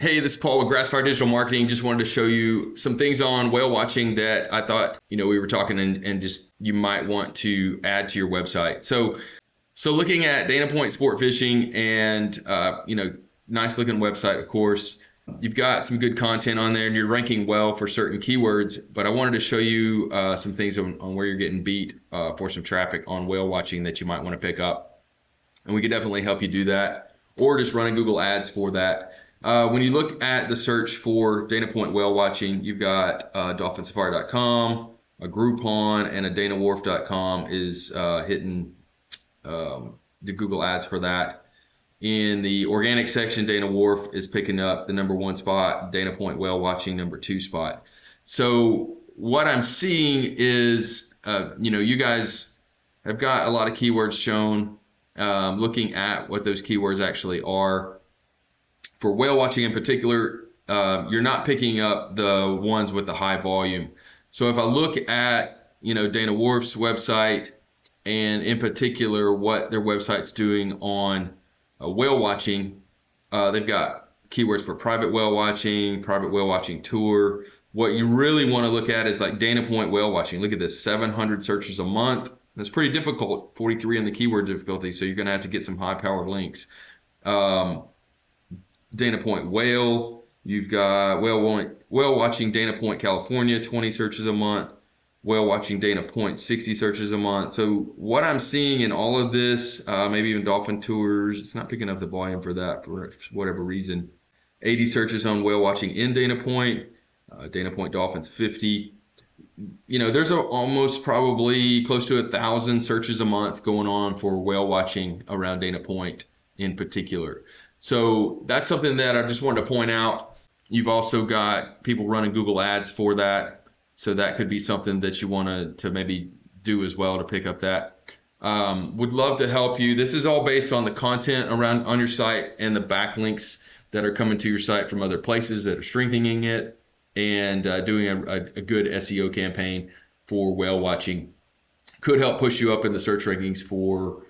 Hey, this is Paul with Grassfire Digital Marketing. Just wanted to show you some things on whale watching that I thought, we were talking and just you might want to add to your website. So looking at Dana Point Sportfishing and, nice looking website, of course. You've got some good content on there and you're ranking well for certain keywords, but I wanted to show you some things on where you're getting beat for some traffic on whale watching that you might want to pick up. And we could definitely help you do that, or just running Google ads for that. When you look at the search for Dana Point whale watching, you've got dolphinsafari.com, a Groupon, and a danawharf.com is hitting the Google ads for that. In the organic section, Dana Wharf is picking up the #1 spot, Dana Point whale watching #2 spot. So what I'm seeing is, you guys have got a lot of keywords shown. Looking at what those keywords actually are. For whale watching in particular, you're not picking up the ones with the high volume. So if I look at, Dana Wharf's website, and in particular what their website's doing on whale watching, they've got keywords for private whale watching tour. What you really want to look at is like Dana Point whale watching. Look at this, 700 searches a month. That's pretty difficult, 43 in the keyword difficulty, so you're going to have to get some high-powered links. Dana Point whale, you've got whale watching Dana Point, California, 20 searches a month. Whale watching Dana Point, 60 searches a month. So what I'm seeing in all of this, maybe even dolphin tours, it's not picking up the volume for that for whatever reason. 80 searches on whale watching in Dana Point dolphins, 50. There's almost probably close to 1,000 searches a month going on for whale watching around Dana Point in particular. So that's something that I just wanted to point out. You've also got people running Google ads for that. So that could be something that you want to maybe do as well to pick up that. Would love to help you. This is all based on the content around on your site and the backlinks that are coming to your site from other places that are strengthening it and doing a good SEO campaign for whale watching. Could help push you up in the search rankings for,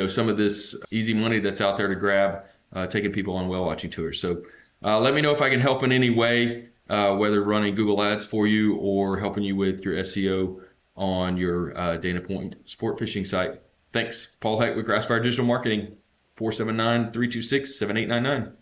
some of this easy money that's out there to grab, taking people on whale watching tours. So let me know if I can help in any way. Whether running Google ads for you or helping you with your SEO on your Dana Point sport fishing site. Thanks. Paul Heck with Grassfire Digital Marketing, 479-326-7899.